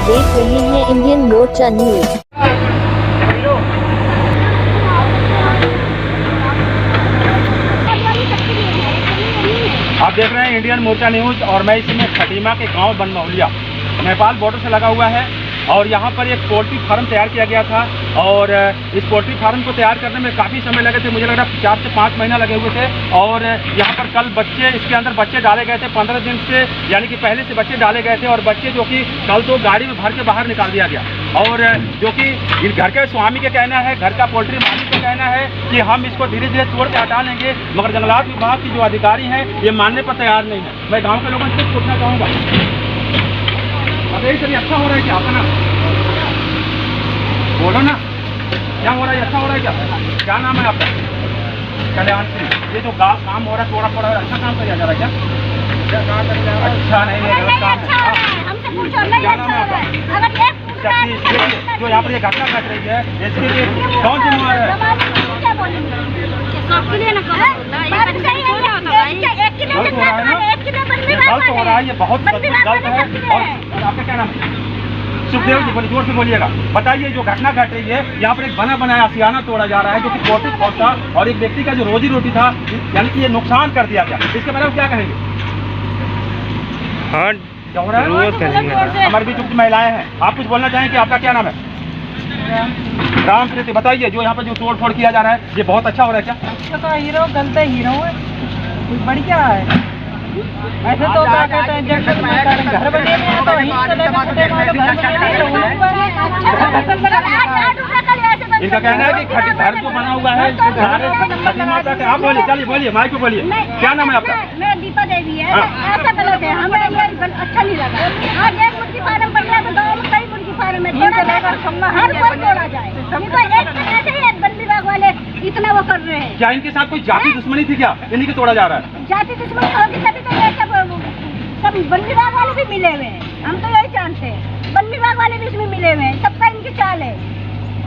देख रहे हैं इंडियन मोर्चा न्यूज। आप देख रहे हैं इंडियन मोर्चा न्यूज और मैं इसमें खटीमा के गांव बनमौलिया नेपाल बॉर्डर से लगा हुआ है और यहाँ पर एक पोल्ट्री फार्म तैयार किया गया था और इस पोल्ट्री फार्म को तैयार करने में काफ़ी समय लगे थे। मुझे लग रहा है 4 से 5 महीना लगे हुए थे और यहाँ पर कल इसके अंदर बच्चे डाले गए थे 15 दिन से, यानी कि पहले से बच्चे डाले गए थे और बच्चे जो कि कल तो गाड़ी में भर के बाहर निकाल दिया गया और जो कि घर के स्वामी का कहना है, घर का पोल्ट्री मालिक का कहना है कि हम इसको धीरे धीरे तोड़ के हटा लेंगे, मगर जंगलात विभाग की जो अधिकारी हैं ये मानने पर तैयार नहीं है। मैं गाँव के लोगों से पूछना चाहूँगा, अरे सभी अच्छा हो रहा है क्या? आपका नाम बोलो ना, क्या हो रहा है? अच्छा हो रहा है क्या? क्या नाम है आपका? कल्याण सिंह। ये जो काम हो रहा है थोड़ा थोड़ा अच्छा काम किया जा रहा है क्या? अच्छा नहीं है, गलत काम है। क्या नाम है आपका? जो यहाँ पर ये घटना घट रही है इसके लिए कौन जिम्मेवार है? गलत हो रहा है, ये बहुत गलत है। और आपका क्या नाम है? सुखदेव जी, बोलिए, जोर से बोलिएगा। बताइए, जो घटना घट रही है यहाँ पर एक बना बनाया आशियाना तोड़ा जा रहा है जो कि पोल्ट्री फार्म था और एक व्यक्ति का जो रोजी रोटी था, यानी कि ये नुकसान कर दिया गया। इसके बारे में क्या कहेंगे? हाँ, क्या हो रहा है? हमारे बीच कुछ महिलाएं हैं, आप कुछ बोलना चाहेंगे? आपका क्या नाम है? राम प्रीति। बताइए, जो यहाँ पर जो तोड़ फोड़ किया जा रहा है ये बहुत अच्छा हो रहा है क्या? अच्छा तो हीरो गलत हीरो है, कुछ बढ़िया है। ऐसे तो क्या कहते हैं, जब घर बने हुए हैं तो वहीं इनका कहना है कि घर जो बना हुआ है खटी माता का। आप बोलिए, चलिए बोलिए, माइक पे बोलिए। क्या नाम है आपका? मैं दीपा देवी है। ऐसा गलत है, हमें अच्छा नहीं लगा। आज एक मुर्गी फार्म बन रहा है तो गाँव में कई मुर्गी फार्म है, हर कोई तोड़ा जाए। ऐसे ही वन विभाग वाले इतना वो कर रहे हैं। क्या इनके साथ कोई जाति दुश्मनी थी क्या? इन्हीं को तोड़ा जा रहा है? जाति दुश्मनी होगी तभी तो ये सब वन विभाग वाले भी मिले हुए हैं। हम तो यही जानते हैं, वन विभाग वाले भी इसमें मिले हुए हैं, सबका इनकी चाल है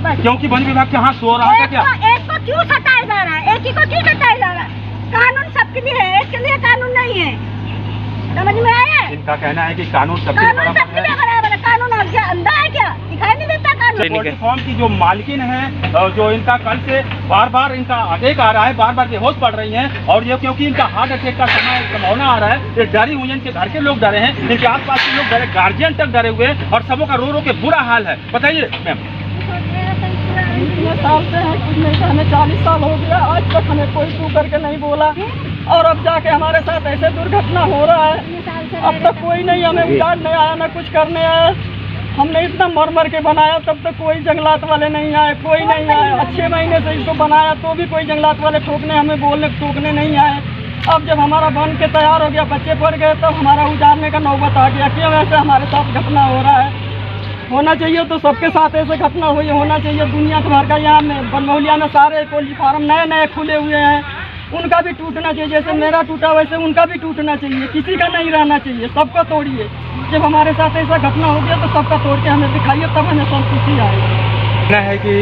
बस। क्योंकि वन विभाग के यहाँ सो रहा था क्या? एक को क्यों सताया जा रहा है? एक ही को क्यों सताया जा रहा है? कानून सबके लिए है, इसके लिए कानून नहीं है। समझ में आया? इनका कहना है कि कानून सबके लिए बराबर है। कानून आपके अंदर है क्या? दिखाई नहीं देता कानून? पोल्ट्री फार्म की जो मालकिन है, जो इनका कल से बार बार इनका अटैक आ रहा है, बार बार बेहोश पड़ रही हैं और ये क्योंकि इनका हार्ट अटैक का संभावना आ रहा है, ये डरी हुई है। इनके घर के लोग डरे हैं, इनके आसपास के लोग डरे, गार्जियन तक डरे हुए हैं और सबों का रो रो के बुरा हाल है। बताइए मैम। इतने साल से है, कुछ नहीं, हमें 40 साल हो गया, आज तक हमें कोई तू करके नहीं बोला और अब जाके हमारे साथ ऐसे दुर्घटना हो रहा है। अब तक कोई नहीं हमें उजाड़ने आया, ना कुछ करने आया। हमने इतना मर मर के बनाया तब तक कोई जंगलात वाले नहीं आए, कोई नहीं आए। 6 महीने से इसको बनाया तो भी कोई जंगलात वाले ठोकने, हमें बोलने टोकने नहीं आए। अब जब हमारा बन के तैयार हो गया, बच्चे पड़ गए, तब हमारा उजाड़ने का नौबत आ गया। क्यों ऐसे हमारे साथ घटना हो रहा है? होना चाहिए तो सबके साथ ऐसे घटना हुई होना चाहिए। दुनिया भर का यहाँ में बनमौलिया में सारे पोल्ट्री फार्म नए नए खुले हुए हैं, उनका भी टूटना चाहिए। जैसे मेरा टूटा वैसे उनका भी टूटना चाहिए, किसी का नहीं रहना चाहिए। सबका तोड़िए। जब हमारे साथ ऐसा घटना हो गया तो सबका तोड़ के हमें दिखाइए, तब हमें संतुष्टि आएगी। है कि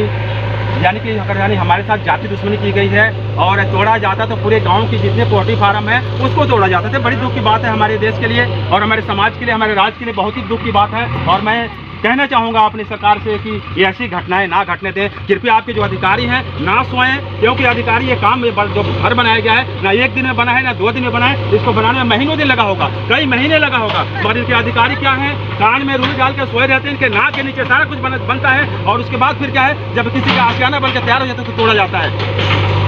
यानी कि अगर हमारे साथ जाति दुश्मनी की गई है और तोड़ा जाता तो पूरे गांव की जितने पोल्ट्री फार्म है उसको तोड़ा जाता था। बड़ी दुख की बात है हमारे देश के लिए और हमारे समाज के लिए, हमारे राज्य के लिए बहुत ही दुख की बात है। और मैं कहना चाहूँगा अपनी सरकार से कि ये ऐसी घटनाएं ना घटने दें। कृपया आपके जो अधिकारी हैं ना सोएं, क्योंकि अधिकारी ये काम में जो घर बनाया गया है ना 1 दिन में बना है ना 2 दिन में बना है, इसको बनाने में महीनों दिन लगा होगा, कई महीने लगा होगा। और इनके अधिकारी क्या हैं, कान में रुई डाल के सोए रहते हैं, इनके नाक के नीचे सारा कुछ बनता है और उसके बाद फिर क्या है, जब किसी का आशियाना बनकर तैयार हो जाता है तो तोड़ा जाता है।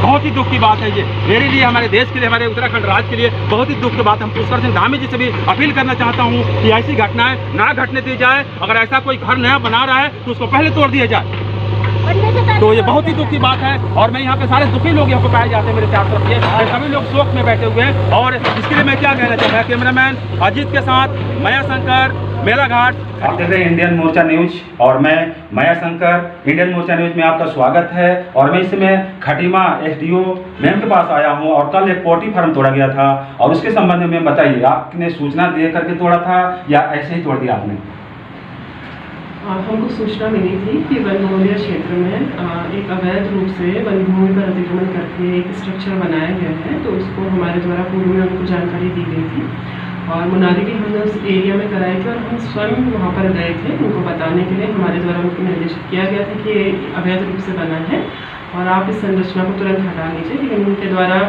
बहुत ही दुख की बात है ये, मेरे लिए, हमारे देश के लिए, हमारे उत्तराखंड राज्य के लिए बहुत ही दुख की बात है। हम पुष्कर सिंह धामी जी से भी अपील करना चाहता हूँ कि ऐसी घटनाएं ना घटने दी जाए। अगर ऐसा कोई घर नया बना रहा है तो उसको पहले तोड़ दिया जाए। तो ये बहुत ही दुख की बात है और मैं यहाँ पे सारे दुखी लोग यहाँ पे पाए जाते हैं मेरे चारों तरफ। ये सभी लोग शोक में बैठे हुए हैं और इसके लिए मैं क्या कहना चाहता हूँ, कैमरामैन अजीत के साथ मया शंकर, मेलाघाट। आप देख रहे हैं इंडियन मोर्चा न्यूज और मैं मया शंकर। इंडियन मोर्चा न्यूज में आपका स्वागत है और मैं इसमें खटीमा SDO मैम के पास आया हूं और कल एक पोल्ट्री फार्म तोड़ा गया था और उसके संबंध में बताइए, आपने सूचना दे करके तोड़ा था या ऐसे ही तोड़ दिया आपने? हमको सूचना मिली थी कि बनमौलिया क्षेत्र में एक अवैध रूप से वन भूमि पर अतिक्रमण करके एक स्ट्रक्चर बनाया गया है, तो उसको हमारे द्वारा पूर्व में उनको जानकारी दी गई थी और मुनादी भी हमने उस एरिया में कराई थी और हम स्वयं वहाँ पर गए थे उनको बताने के लिए। हमारे द्वारा उनको निर्देशित किया गया था कि ये अवैध रूप से बना है और आप इस संरचना को तुरंत हटा लीजिए, लेकिन उनके द्वारा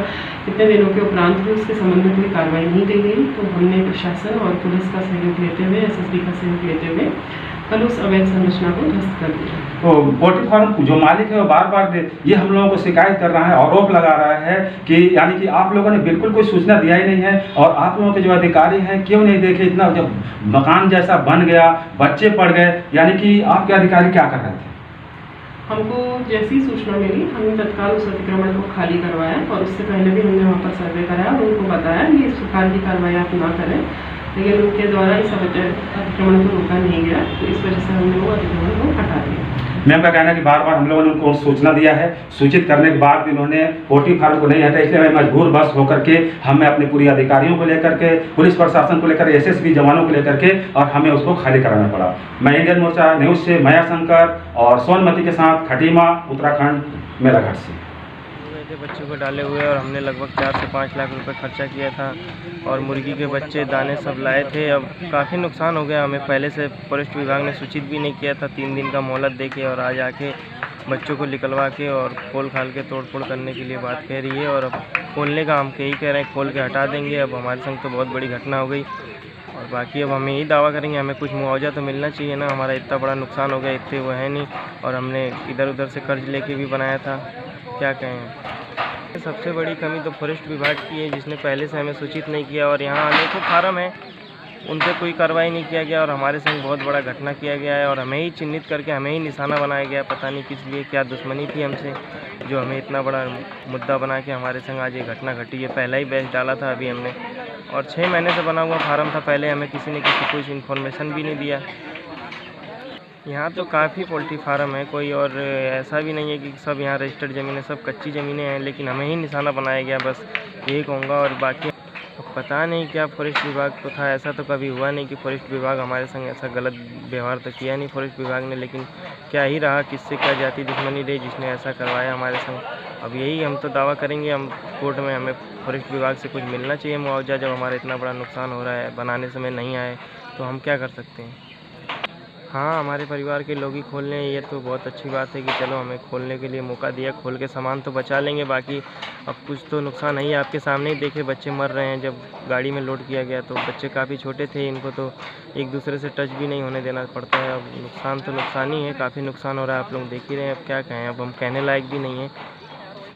इतने दिनों के उपरांत भी उसके संबंध में कोई कार्रवाई नहीं की गई। तो हमने प्रशासन और पुलिस का सहयोग लेते हुए, SSB का सहयोग लेते हुए कल उस अवैध संरचना को ध्वस्त कर दिया। तो पोल्ट्री फार्म जो मालिक है वो बार बार ये हम लोगों को शिकायत कर रहा है, आरोप लगा रहा है कि यानी कि आप लोगों ने बिल्कुल कोई सूचना दिया ही नहीं है और आप लोगों के जो अधिकारी हैं क्यों नहीं देखे। इतना जब मकान जैसा बन गया, बच्चे पड़ गए, यानी कि आपके अधिकारी क्या कर रहे थे? हमको जैसी सूचना मिली हमने तत्काल उस अतिक्रमण को खाली करवाया और उससे पहले भी हमने वहाँ पर सर्वे कराया और उनको बताया कि इस प्रकार की कार्रवाई आप ना करें, लेकिन उनके द्वारा इस अतिक्रमण को रोका नहीं गया। तो इस वजह से हमने वो अतिक्रमण को हटा दिया। मैम का कहना है कि बार बार हम लोगों ने उनको सूचना दिया है, सूचित करने के बाद भी उन्होंने पोल्ट्री फार्म को नहीं हटाया। इसलिए मैं मजबूर बस होकर के हमें अपने पूरी अधिकारियों को लेकर के, पुलिस प्रशासन को लेकर, SSB जवानों को लेकर के और हमें उसको खाली कराना पड़ा। मैं इंडियन मोर्चा न्यूज़ से मया शंकर और सोनमती के साथ खटीमा उत्तराखंड मेलाघाट से। बच्चों को डाले हुए और हमने लगभग 4 से 5 लाख रुपए खर्चा किया था और मुर्गी के बच्चे दाने सब लाए थे। अब काफ़ी नुकसान हो गया। हमें पहले से फॉरेस्ट विभाग ने सूचित भी नहीं किया था। 3 दिन का मोहलत देके और आज आके बच्चों को निकलवा के और खोल खाल के तोड़ फोड़ करने के लिए बात कह रही है। और अब खोलने का हम यही कह रहे हैं, खोल के हटा देंगे। अब हमारे संग तो बहुत बड़ी घटना हो गई और बाकी अब हमें यही दावा करेंगे, हमें कुछ मुआवजा तो मिलना चाहिए ना। हमारा इतना बड़ा नुकसान हो गया, इतने वो है नहीं और हमने इधर उधर से कर्ज लेके भी बनाया था, क्या कहें। सबसे बड़ी कमी तो फॉरेस्ट विभाग की है, जिसने पहले से हमें सूचित नहीं किया और यहाँ अनेकों फार्म है, उन पर कोई कार्रवाई नहीं किया गया और हमारे संग बहुत बड़ा घटना किया गया है और हमें ही चिन्हित करके हमें ही निशाना बनाया गया। पता नहीं किस लिए, क्या दुश्मनी थी हमसे जो हमें इतना बड़ा मुद्दा बना के हमारे संग आज ये घटना घटी है। पहला ही बैच डाला था अभी हमने और 6 महीने से बना हुआ फार्म था। पहले हमें किसी ने कुछ इन्फॉर्मेशन भी नहीं दिया। यहाँ तो काफ़ी पोल्ट्री फार्म है, कोई और ऐसा भी नहीं है कि सब यहाँ रजिस्टर्ड ज़मीनें, सब कच्ची ज़मीनें हैं, लेकिन हमें ही निशाना बनाया गया, बस यही कहूँगा। और बाकी पता नहीं क्या फॉरेस्ट विभाग को था, ऐसा तो कभी हुआ नहीं कि फॉरेस्ट विभाग हमारे संग ऐसा गलत व्यवहार तो किया नहीं फॉरेस्ट विभाग ने, लेकिन क्या ही रहा, किससे क्या जाति दुश्मनी रही जिसने ऐसा करवाया हमारे संग। अब यही हम तो दावा करेंगे, हम कोर्ट में, हमें फॉरेस्ट विभाग से कुछ मिलना चाहिए मुआवजा। जब हमारा इतना बड़ा नुकसान हो रहा है, बनाने समय नहीं आए तो हम क्या कर सकते हैं। हाँ, हमारे परिवार के लोग ही खोल लें, ये तो बहुत अच्छी बात है कि चलो हमें खोलने के लिए मौका दिया, खोल के सामान तो बचा लेंगे। बाकी अब कुछ तो नुकसान है ही, आपके सामने ही देखे बच्चे मर रहे हैं। जब गाड़ी में लोड किया गया तो बच्चे काफ़ी छोटे थे, इनको तो एक दूसरे से टच भी नहीं होने देना पड़ता है। अब नुकसान तो नुकसान ही है, काफ़ी नुकसान हो रहा है, आप लोग देख ही रहे हैं। अब क्या कहें, अब हम कहने लायक भी नहीं है।